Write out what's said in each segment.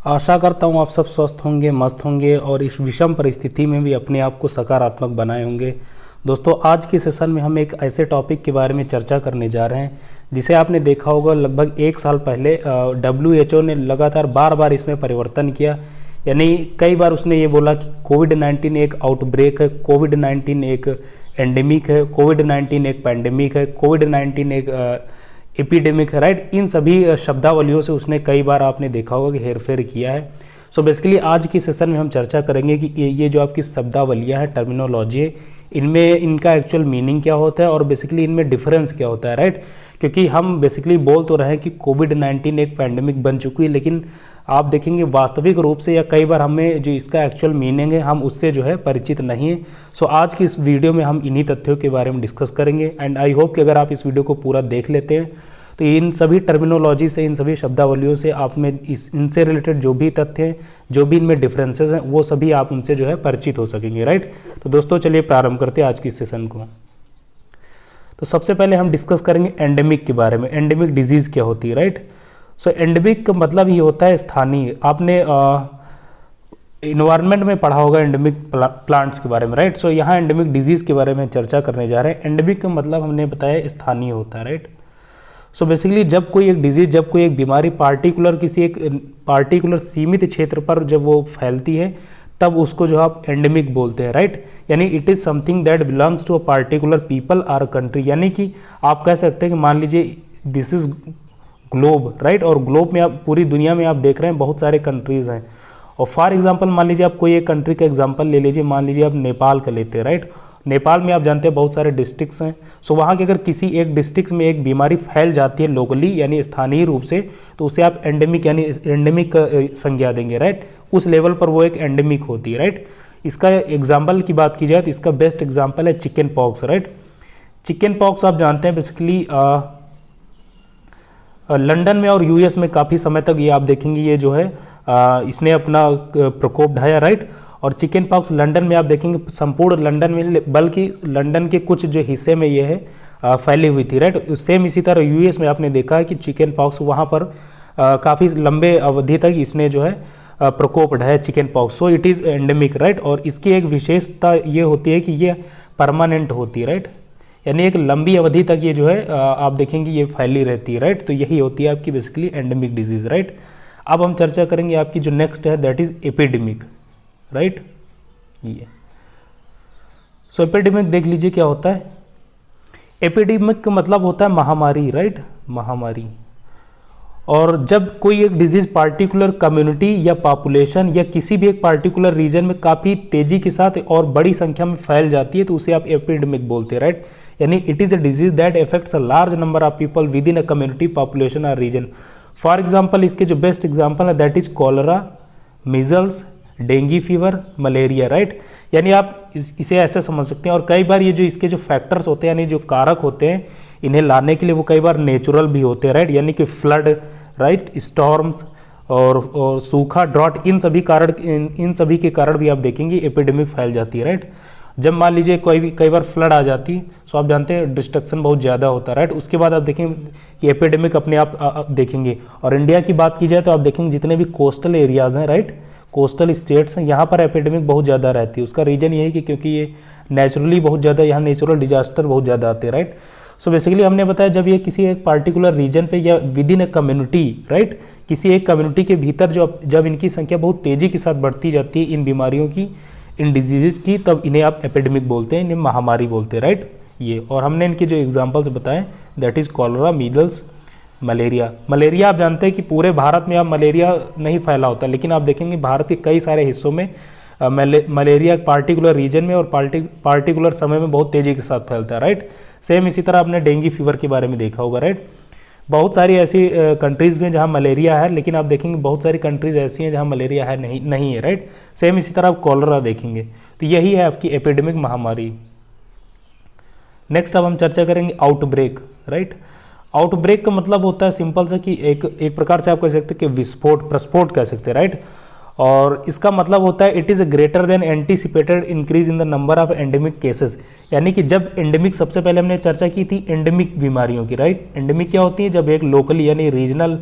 आशा करता हूँ आप सब स्वस्थ होंगे, मस्त होंगे और इस विषम परिस्थिति में भी अपने आप को सकारात्मक बनाए होंगे। दोस्तों, आज के सेशन में हम एक ऐसे टॉपिक के बारे में चर्चा करने जा रहे हैं जिसे आपने देखा होगा लगभग 1 साल पहले WHO ने लगातार बार बार इसमें परिवर्तन किया। यानी कई बार उसने ये बोला कि कोविड-19 एक आउटब्रेक है, कोविड-19 एक एंडेमिक है, कोविड-19 एक पैंडेमिक है, कोविड-19 एक एपिडेमिक है, राइट। इन सभी शब्दावलियों से उसने कई बार आपने देखा होगा कि हेरफेर किया है। सो बेसिकली आज की सेशन में हम चर्चा करेंगे कि ये जो आपकी शब्दावलियाँ हैं, टर्मिनोलॉजी है, इनमें इनका एक्चुअल मीनिंग क्या होता है और बेसिकली इनमें डिफरेंस क्या होता है, राइट। क्योंकि हम बेसिकली बोल तो रहे हैं कि कोविड-19 एक पैंडेमिक बन चुकी है, लेकिन आप देखेंगे वास्तविक रूप से या कई बार हमें जो इसका एक्चुअल मीनिंग है हम उससे जो है परिचित नहीं है। सो आज की इस वीडियो में हम इन्हीं तथ्यों के बारे में डिस्कस करेंगे एंड आई होप कि अगर आप इस वीडियो को पूरा देख लेते हैं तो इन सभी टर्मिनोलॉजी से, इन सभी शब्दावलियों से आप में इनसे रिलेटेड जो भी तथ्य हैं, जो भी इनमें डिफरेंसेस हैं, वो सभी आप उनसे जो है परिचित हो सकेंगे, राइट। तो दोस्तों चलिए प्रारंभ करते हैं आज की सेशन को। तो सबसे पहले हम डिस्कस करेंगे एंडेमिक के बारे में। एंडेमिक डिजीज़ क्या होती है, राइट। सो एंडेमिक का मतलब ये होता है स्थानीय। आपने इन्वायरमेंट में पढ़ा होगा एंडेमिक प्लांट्स के बारे में, राइट। सो यहाँ एंडेमिक डिजीज़ के बारे में चर्चा करने जा रहे हैं। एंडेमिक का मतलब हमने बताया स्थानीय होता है, राइट। सो बेसिकली जब कोई एक डिजीज़, जब कोई एक बीमारी पार्टिकुलर किसी एक पार्टिकुलर सीमित क्षेत्र पर जब वो फैलती है तब उसको जो आप एंडेमिक बोलते हैं, राइट। यानी it is something that belongs to a particular people or country. यानी कि आप कह सकते हैं कि मान लीजिए दिस इज़ ग्लोब, राइट। और ग्लोब में आप पूरी दुनिया में आप देख रहे हैं बहुत सारे कंट्रीज़ हैं। और फॉर एग्जांपल मान लीजिए आप कोई एक कंट्री का एग्जांपल ले लीजिए, मान लीजिए आप नेपाल का लेते हैं, राइट। नेपाल में आप जानते हैं बहुत सारे डिस्ट्रिक्ट्स हैं। सो वहाँ के अगर किसी एक डिस्ट्रिक्ट में एक बीमारी फैल जाती है लोकली यानी स्थानीय रूप से, तो उसे आप एंडेमिक यानी एंडेमिक संज्ञा देंगे, राइट। उस लेवल पर वो एक एंडेमिक होती है, राइट। इसका एग्जाम्पल की बात की जाए तो इसका बेस्ट एग्जाम्पल है chicken pox, right. Chicken pox आप जानते हैं बेसिकली लंदन में और यूएस में काफ़ी समय तक ये आप देखेंगे ये जो है इसने अपना प्रकोप ढाया, राइट। और चिकन पॉक्स लंदन में आप देखेंगे संपूर्ण लंदन में, बल्कि लंदन के कुछ जो हिस्से में ये है फैली हुई थी, राइट। सेम इसी तरह यूएस में आपने देखा है कि चिकन पॉक्स वहाँ पर काफ़ी लंबे अवधि तक इसने जो है प्रकोप ढाया chicken pox. So it is endemic, right. और इसकी एक विशेषता ये होती है कि ये परमानेंट होती है, राइट। यानी एक लंबी अवधि तक ये जो है आप देखेंगे ये फैली रहती है, राइट। तो यही होती है आपकी बेसिकली एंडेमिक डिजीज़, राइट। अब हम चर्चा करेंगे आपकी जो नेक्स्ट है दैट इज़ एपिडेमिक, राइट। ये सो एपिडेमिक देख लीजिए क्या होता है। एपिडेमिक का मतलब होता है महामारी, राइट, महामारी। और जब कोई एक डिजीज पार्टिकुलर कम्युनिटी या पॉपुलेशन या किसी भी एक पार्टिकुलर रीजन में काफ़ी तेजी के साथ और बड़ी संख्या में फैल जाती है तो उसे आप एपिडेमिक बोलते हैं, राइट। यानी it is a disease that affects a large number of people with in a community, population और रीजन। फॉर एग्जाम्पल इसके जो बेस्ट एग्जाम्पल है that is cholera, measles, dengue fever, malaria, right. यानी आप इसे ऐसे समझ सकते हैं। और कई बार ये जो इसके जो फैक्टर्स होते हैं यानी जो कारक होते हैं इन्हें लाने के लिए वो कई बार नेचुरल भी होते हैं, राइट। यानी कि फ्लड, राइट, स्टॉर्म्स और सूखा, ड्रॉट, इन सभी के कारण भी आप देखेंगे एपिडेमिक फैल जाती है, राइट। जब मान लीजिए कई बार फ्लड आ जाती है तो आप जानते हैं डिस्ट्रक्शन बहुत ज़्यादा होता है, राइट। उसके बाद आप देखेंगे कि एपिडेमिक अपने आप देखेंगे। और इंडिया की बात की जाए तो आप देखेंगे जितने भी कोस्टल एरियाज़ हैं, राइट, कोस्टल स्टेट्स हैं, यहाँ पर एपिडेमिक बहुत ज़्यादा रहती है। उसका रीज़न ये है कि क्योंकि ये नेचुरली बहुत ज़्यादा यहाँ नेचुरल डिजास्टर बहुत ज़्यादा आते हैं, राइट। सो बेसिकली हमने बताया जब ये किसी एक पार्टिकुलर रीजन पे या with in a community, right, किसी एक कम्युनिटी के भीतर जब इनकी संख्या बहुत तेज़ी के साथ बढ़ती जाती है इन बीमारियों की, इन डिजीज़ की, तब इन्हें आप एपिडेमिक बोलते हैं, इन्हें महामारी बोलते हैं, राइट। ये और हमने इनके जो एग्जाम्पल्स बताए that is cholera, measles, malaria. Malaria आप जानते हैं कि पूरे भारत में अब मलेरिया नहीं फैला होता, लेकिन आप देखेंगे भारत के कई सारे हिस्सों में मलेरिया पार्टिकुलर रीजन में और पार्टिकुलर समय में बहुत तेज़ी के साथ फैलता है, राइट। सेम इसी तरह आपने डेंगू फीवर के बारे में देखा होगा, राइट। बहुत सारी ऐसी कंट्रीज़ में जहाँ मलेरिया है, लेकिन आप देखेंगे बहुत सारी कंट्रीज़ ऐसी हैं जहाँ मलेरिया है नहीं है, राइट। सेम इसी तरह आप कॉलरा देखेंगे। तो यही है आपकी एपिडेमिक महामारी। नेक्स्ट अब हम चर्चा करेंगे आउटब्रेक, राइट। आउटब्रेक का मतलब होता है सिंपल सा कि एक प्रकार से आप कह सकते हैं कि विस्फोट, प्रस्फोट कह सकते हैं, राइट। और इसका मतलब होता है it is greater than anticipated increase in the number of endemic cases. यानी कि जब एंडेमिक, सबसे पहले हमने चर्चा की थी एंडेमिक बीमारियों की, राइट। एंडेमिक क्या होती है? जब एक लोकली यानी रीजनल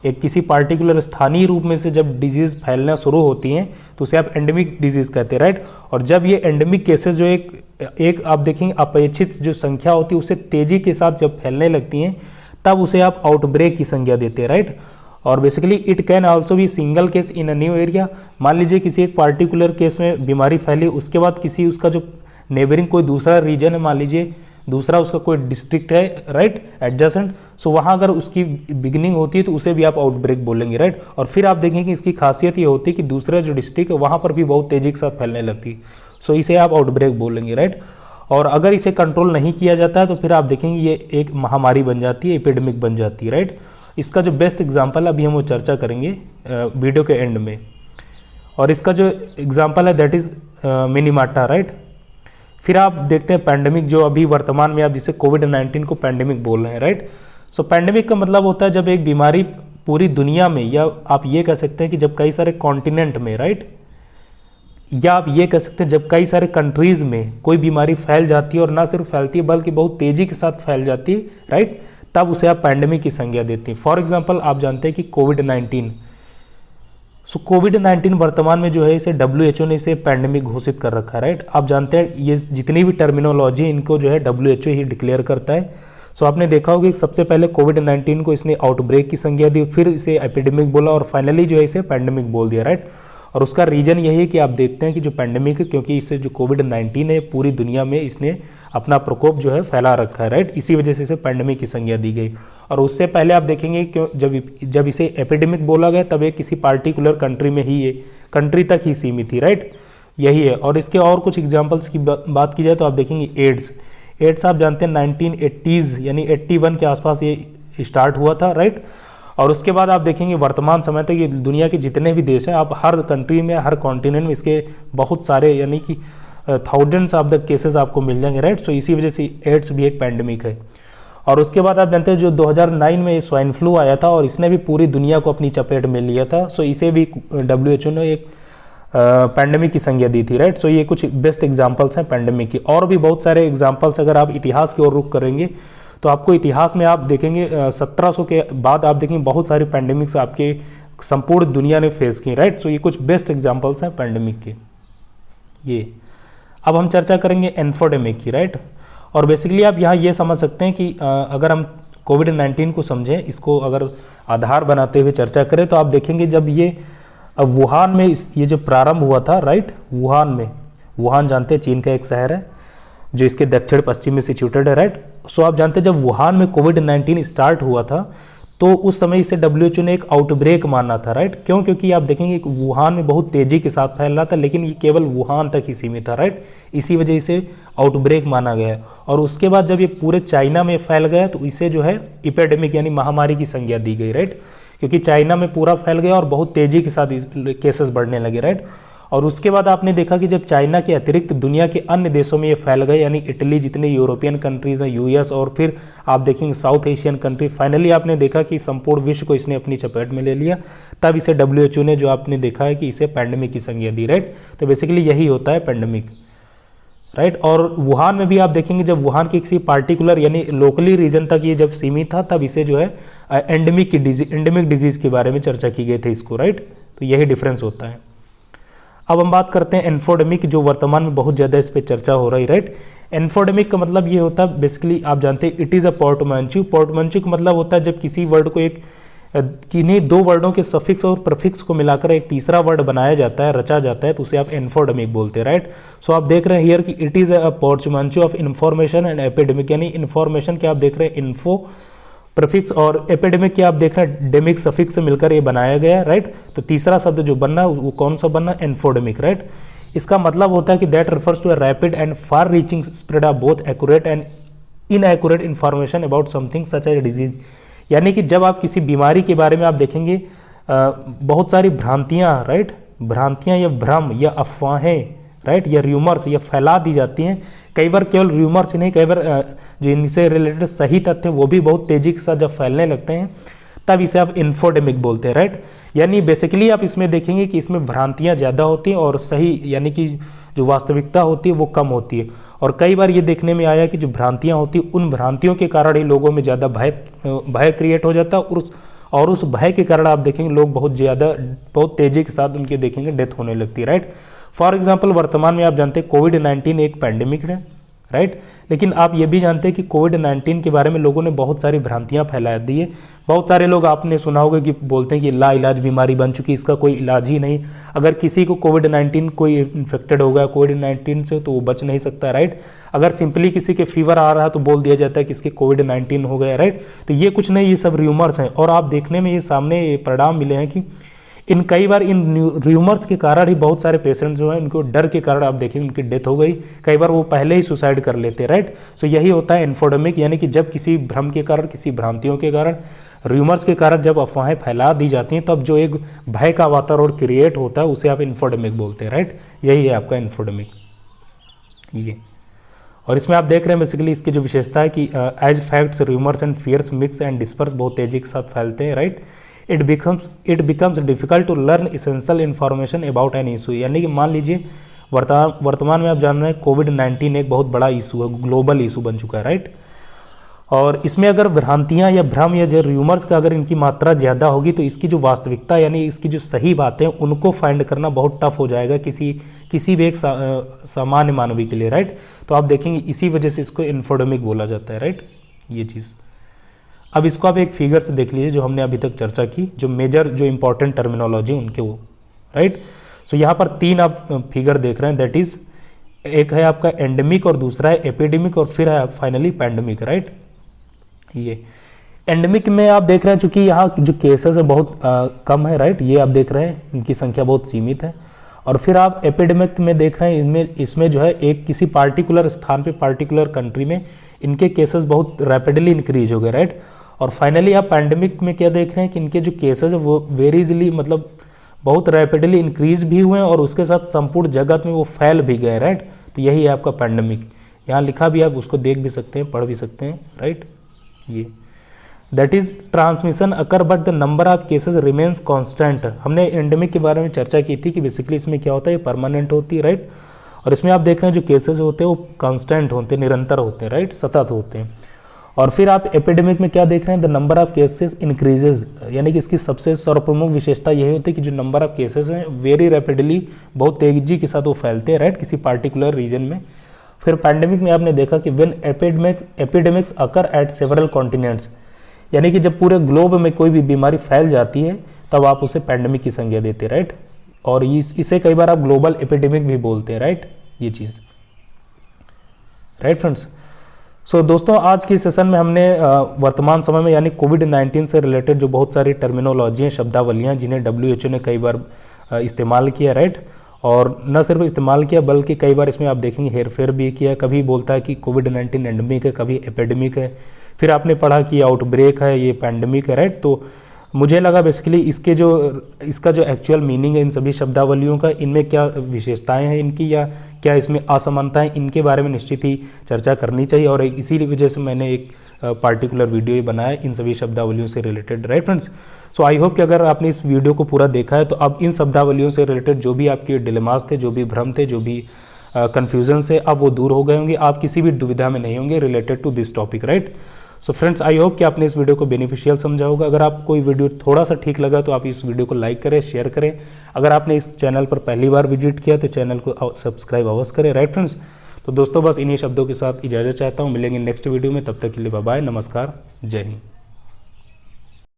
एक किसी पार्टिकुलर स्थानीय रूप में से जब डिजीज़ फैलना शुरू होती हैं तो उसे आप एंडेमिक डिजीज़ कहते हैं, राइट। और जब ये एंडेमिक केसेस जो एक आप देखेंगे अपेक्षित जो संख्या होती है उसे तेज़ी के साथ जब फैलने लगती हैं तब उसे आप आउटब्रेक की संज्ञा देते हैं, राइट। और basically it can also be single case in a new area. मान लीजिए किसी एक पार्टिकुलर केस में बीमारी फैली, उसके बाद किसी उसका जो नेबरिंग कोई दूसरा रीजन है, मान लीजिए दूसरा उसका कोई डिस्ट्रिक्ट है, राइट, एडजेसेंट, सो वहाँ अगर उसकी बिगिनिंग होती है तो उसे भी आप आउटब्रेक बोलेंगे, राइट। और फिर आप देखेंगे कि इसकी खासियत ये होती है कि दूसरा जो डिस्ट्रिक्ट है वहाँ पर भी बहुत तेज़ी के साथ फैलने लगती है, सो इसे आप आउटब्रेक बोलेंगे, राइट। और अगर इसे कंट्रोल नहीं किया जाता है तो फिर आप देखेंगे ये एक महामारी बन जाती है, एपिडेमिक बन जाती है, राइट। इसका जो बेस्ट एग्जाम्पल अभी हम वो चर्चा करेंगे वीडियो के एंड में। और इसका जो एग्जाम्पल है दैट इज़ मिनीमाटा, राइट। फिर आप देखते हैं पैंडेमिक, जो अभी वर्तमान में आप जिसे कोविड-19 को पैंडेमिक बोल रहे हैं, राइट। सो पैंडेमिक का मतलब होता है जब एक बीमारी पूरी दुनिया में, या आप ये कह सकते हैं कि जब कई सारे कॉन्टिनेंट में, राइट, या आप ये कह सकते हैं जब कई सारे कंट्रीज़ में कोई बीमारी फैल जाती है और ना सिर्फ फैलती है बल्कि बहुत तेज़ी के साथ फैल जाती है, राइट, तब उसे आप पैंडेमिक की संज्ञा देते हैं। फॉर एग्जांपल आप जानते हैं कि कोविड-19, सो कोविड-19 वर्तमान में जो है इसे WHO ने इसे पैंडेमिक घोषित कर रखा है, राइट। आप जानते हैं ये जितनी भी टर्मिनोलॉजी इनको जो है WHO ही डिक्लेयर करता है। सो आपने देखा होगा कि सबसे पहले कोविड-19 को इसने आउटब्रेक की संज्ञा दी, फिर इसे एपिडेमिक बोला और फाइनली जो है इसे पैंडेमिक बोल दिया, राइट। और उसका रीज़न यही है कि आप देखते हैं कि जो पैंडेमिक है, क्योंकि इसे जो कोविड-19 है पूरी दुनिया में इसने अपना प्रकोप जो है फैला रखा है, राइट, इसी वजह से इसे पैंडेमिक की संज्ञा दी गई। और उससे पहले आप देखेंगे क्यों जब इसे एपिडेमिक बोला गया तब एक किसी पार्टिकुलर कंट्री में ही, ये कंट्री तक ही सीमित थी, राइट, यही है। और इसके और कुछ एग्जाम्पल्स की बात की जाए तो आप देखेंगे एड्स आप जानते हैं 1980s यानी 81 के आसपास ये स्टार्ट हुआ था, राइट। और उसके बाद आप देखेंगे वर्तमान समय तक ये दुनिया के जितने भी देश हैं, आप हर कंट्री में, हर कॉन्टिनेंट में इसके बहुत सारे यानी कि थाउजेंड्स ऑफ द केसेस आपको मिल जाएंगे, राइट। सो इसी वजह से एड्स भी एक पैंडेमिक है। और उसके बाद आप जानते हैं जो 2009 में स्वाइन फ्लू आया था और इसने भी पूरी दुनिया को अपनी चपेट में लिया था, सो इसे भी WHO ने एक पैंडेमिक की संज्ञा दी थी, राइट। सो ये कुछ बेस्ट एग्जाम्पल्स हैं पैंडेमिक की। और भी बहुत सारे एग्जाम्पल्स अगर आप इतिहास की ओर रुख करेंगे तो आपको इतिहास में आप देखेंगे 1700 के बाद आप देखेंगे बहुत सारी पैंडेमिक्स आपके संपूर्ण दुनिया ने फेस की, राइट। सो ये कुछ बेस्ट एग्जाम्पल्स हैं पैंडेमिक के। ये अब हम चर्चा करेंगे इन्फोडेमिक की, राइट। और बेसिकली आप यहाँ ये समझ सकते हैं कि अगर हम कोविड-19 को समझें, इसको अगर आधार बनाते हुए चर्चा करें तो आप देखेंगे जब ये वुहान में ये जो प्रारंभ हुआ था, राइट, वुहान जानते हैं चीन का एक शहर है जो इसके दक्षिण पश्चिम में सिचुएटेड है, राइट। सो आप जानते हैं जब वुहान में कोविड-19 स्टार्ट हुआ था तो उस समय इसे WHO ने एक आउटब्रेक माना था, राइट। क्यों? क्योंकि आप देखेंगे वुहान में बहुत तेज़ी के साथ फैल रहा था लेकिन ये केवल वुहान तक ही सीमित था, राइट। इसी वजह से आउटब्रेक माना गया। और उसके बाद जब ये पूरे चाइना में फैल गया तो इसे जो है एपिडेमिक यानी महामारी की संज्ञा दी गई, राइट, क्योंकि चाइना में पूरा फैल गया और बहुत तेज़ी के साथ केसेस बढ़ने लगे, राइट। और उसके बाद आपने देखा कि जब चाइना के अतिरिक्त दुनिया के अन्य देशों में ये फैल गए, यानी इटली, जितने यूरोपियन कंट्रीज़ हैं, US, और फिर आप देखेंगे साउथ एशियन कंट्री, फाइनली आपने देखा कि संपूर्ण विश्व को इसने अपनी चपेट में ले लिया। तब इसे WHO ने जो आपने देखा है कि इसे पैंडेमिक की संज्ञा दी, राइट। तो बेसिकली यही होता है पैंडेमिक, राइट। और वुहान में भी आप देखेंगे जब वुहान की किसी पार्टिकुलर यानी लोकली रीजन तक ये जब सीमित था तब इसे जो है एंडेमिक डिजीज़ के बारे में चर्चा की गई थी इसको, राइट। तो यही डिफरेंस होता है। अब हम बात करते हैं एन्फोडेमिक, जो वर्तमान में बहुत ज़्यादा इस पर चर्चा हो रही, राइट। एन्फोडेमिक का मतलब ये होता है बेसिकली आप जानते हैं इट इज़ अ पोर्टमांचू का मतलब होता है जब किसी वर्ड को एक किन्हीं दो वर्डों के सफिक्स और प्रीफिक्स को मिलाकर एक तीसरा वर्ड बनाया जाता है, रचा जाता है, तो उसे आप एन्फोडेमिक बोलते हैं, राइट। सो आप देख रहे हैं हियर कि it is a portmanteau of information and epidemic, यानी इन्फॉर्मेशन के आप देख रहे हैं इन्फो प्रीफिक्स और एपिडेमिक के आप देख रहे हैं डेमिक सफिक्स से मिलकर ये बनाया गया है, राइट। तो तीसरा शब्द जो बनना वो कौन सा बनना, एन्फोडेमिक, राइट। इसका मतलब होता है कि that refers to a rapid and far reaching spread of both accurate and inaccurate information about something such as disease, यानी कि जब आप किसी बीमारी के बारे में आप देखेंगे बहुत सारी भ्रांतियाँ, राइट, भ्रांतियाँ या भ्रम या अफवाहें, राइट, या र्यूमर्स या फैला दी जाती हैं। कई बार केवल र्यूमर्स ही नहीं, कई बार जो इनसे रिलेटेड सही तथ्य वो भी बहुत तेज़ी के साथ जब फैलने लगते हैं तब इसे आप इन्फोडेमिक बोलते हैं, राइट। यानी बेसिकली आप इसमें देखेंगे कि इसमें भ्रांतियाँ ज़्यादा होती हैं और सही यानी कि जो वास्तविकता होती है वो कम होती है। और कई बार ये देखने में आया कि जो भ्रांतियाँ होती हैं उन भ्रांतियों के कारण ही लोगों में ज़्यादा भय क्रिएट हो जाता है और उस भय के कारण आप देखेंगे लोग बहुत तेज़ी के साथ उनके देखेंगे डेथ होने लगती है, राइट। फॉर एग्जाम्पल वर्तमान में आप जानते हैं कोविड-19 एक पैंडेमिक है, राइट। लेकिन आप ये भी जानते हैं कि कोविड-19 के बारे में लोगों ने बहुत सारी भ्रांतियां फैला दी है। बहुत सारे लोग आपने सुना होगा कि बोलते हैं कि लाइलाज बीमारी बन चुकी है, इसका कोई इलाज ही नहीं। अगर किसी को कोविड-19 कोई इन्फेक्टेड हो गया कोविड-19 से तो वो बच नहीं सकता, राइट। अगर सिंपली किसी के फीवर आ रहा है तो बोल दिया जाता है कि इसके कोविड-19 हो गया, राइट। तो ये कुछ नहीं, ये सब र्यूमर्स हैं। और आप देखने में ये सामने ये परिणाम मिले हैं कि कई बार इन र्यूमर्स के कारण ही बहुत सारे पेशेंट्स जो हैं उनको डर के कारण आप देखेंगे उनकी डेथ हो गई। कई बार वो पहले ही सुसाइड कर लेते हैं, राइट। सो यही होता है इन्फोडेमिक, यानी कि जब किसी भ्रम के कारण, किसी भ्रांतियों के कारण, र्यूमर्स के कारण जब अफवाहें फैला दी जाती हैं तब जो एक भय का वातावरण क्रिएट होता है उसे आप इन्फोडेमिक बोलते हैं, राइट। यही है आपका इन्फोडेमिक ये। और इसमें आप देख रहे हैं बेसिकली इसकी जो विशेषता है कि as facts rumours and fears mix and disperse बहुत तेजी के साथ फैलते हैं, right. It becomes difficult to learn essential information about an issue, यानी कि मान लीजिए वर्तमान में आप जान रहे हैं कोविड-19 एक बहुत बड़ा इशू है, ग्लोबल इशू बन चुका है, राइट। और इसमें अगर भ्रांतियां या भ्रम या जो र्यूमर्स का अगर इनकी मात्रा ज़्यादा होगी तो इसकी जो वास्तविकता यानी इसकी जो सही बातें हैं उनको फाइंड करना बहुत टफ हो जाएगा किसी भी एक सामान्य मानवी के लिए, राइट। तो आप देखेंगे इसी वजह से इसको इन्फोडेमिक बोला जाता है, राइट, ये चीज़। अब इसको आप एक फिगर से देख लीजिए जो हमने अभी तक चर्चा की, जो मेजर जो इंपॉर्टेंट टर्मिनोलॉजी उनके वो, राइट। सो यहाँ पर 3 आप फिगर देख रहे हैं, दैट इज एक है आपका एंडेमिक और दूसरा है एपिडेमिक और फिर है फाइनली पैंडेमिक, राइट। ये एंडेमिक में आप देख रहे हैं चूंकि यहाँ जो केसेस है बहुत कम है, राइट, ये आप देख रहे हैं इनकी संख्या बहुत सीमित है। और फिर आप एपिडेमिक में देख रहे हैं इसमें जो है एक किसी पार्टिकुलर स्थान पे पार्टिकुलर कंट्री में इनके केसेस बहुत रैपिडली इंक्रीज हो गए, राइट। और फाइनली आप पैंडेमिक में क्या देख रहे हैं कि इनके जो केसेस है वो वेरी इजीली मतलब बहुत रैपिडली इंक्रीज भी हुए हैं और उसके साथ संपूर्ण जगत में वो फैल भी गए, राइट। तो यही है आपका पैंडेमिक, यहाँ लिखा भी, आप उसको देख भी सकते हैं, पढ़ भी सकते हैं, राइट। ये that is transmission occur but the number of cases remains constant. हमने एंडेमिक के बारे में चर्चा की थी कि बेसिकली इसमें क्या होता है, ये परमानेंट होती है, राइट। और इसमें आप देख रहे हैं जो केसेस होते हैं वो कांस्टेंट होते हैं, निरंतर होते हैं, राइट, सतत होते हैं। और फिर आप एपिडेमिक में क्या देख रहे हैं, the number of cases increases, यानी कि इसकी सबसे सर्वप्रमुख विशेषता यही होती है कि जो नंबर ऑफ केसेस हैं वेरी रैपिडली बहुत तेजी के साथ वो फैलते हैं, राइट, किसी पार्टिकुलर रीजन में। फिर पैंडेमिक में आपने देखा कि when epidemics occur at several continents, यानी कि जब पूरे ग्लोब में कोई भी बीमारी फैल जाती है तब आप उसे पैंडेमिक की संज्ञा देते हैं, राइट। और इसे कई बार आप ग्लोबल एपिडेमिक भी बोलते हैं, राइट, ये चीज़, राइट फ्रेंड्स। सो दोस्तों आज की सेशन में हमने वर्तमान समय में यानी कोविड-19 से रिलेटेड जो बहुत सारी टर्मिनोलॉजी हैं, शब्दावलियाँ जिन्हें WHO ने कई बार इस्तेमाल किया, राइट। और न सिर्फ इस्तेमाल किया बल्कि कई बार इसमें आप देखेंगे हेरफेर भी किया, कभी बोलता है कि कोविड-19 एंडेमिक है, कभी एपिडेमिक है, फिर आपने पढ़ा कि आउटब्रेक है, ये पैंडेमिक है, राइट। तो मुझे लगा बेसिकली इसका जो एक्चुअल मीनिंग है इन सभी शब्दावलियों का, इनमें क्या विशेषताएं हैं इनकी या क्या इसमें असमानताएं, इनके बारे में निश्चित ही चर्चा करनी चाहिए। और इसी वजह से मैंने एक पार्टिकुलर वीडियो ही बनाया इन सभी शब्दावलियों से रिलेटेड, राइट फ्रेंड्स। सो आई होप कि अगर आपने इस वीडियो को पूरा देखा है तो अब इन शब्दावलियों से रिलेटेड जो भी आपके डिलेमास थे, जो भी भ्रम थे, जो भी कन्फ्यूजन से, अब वो दूर हो गए होंगे, आप किसी भी दुविधा में नहीं होंगे related to this topic, right. So friends I hope कि आपने इस वीडियो को बेनिफिशियल समझा होगा। अगर आपको कोई वीडियो थोड़ा सा ठीक लगा तो आप इस वीडियो को लाइक करें, शेयर करें। अगर आपने इस चैनल पर पहली बार विजिट किया तो चैनल को सब्सक्राइब अवश्य करें, राइट फ्रेंड्स। तो दोस्तों बस इन्हीं शब्दों के साथ इजाज़त चाहता हूँ, मिलेंगे नेक्स्ट वीडियो में, तब तक के लिए बाय बाय, नमस्कार, जय हिंद।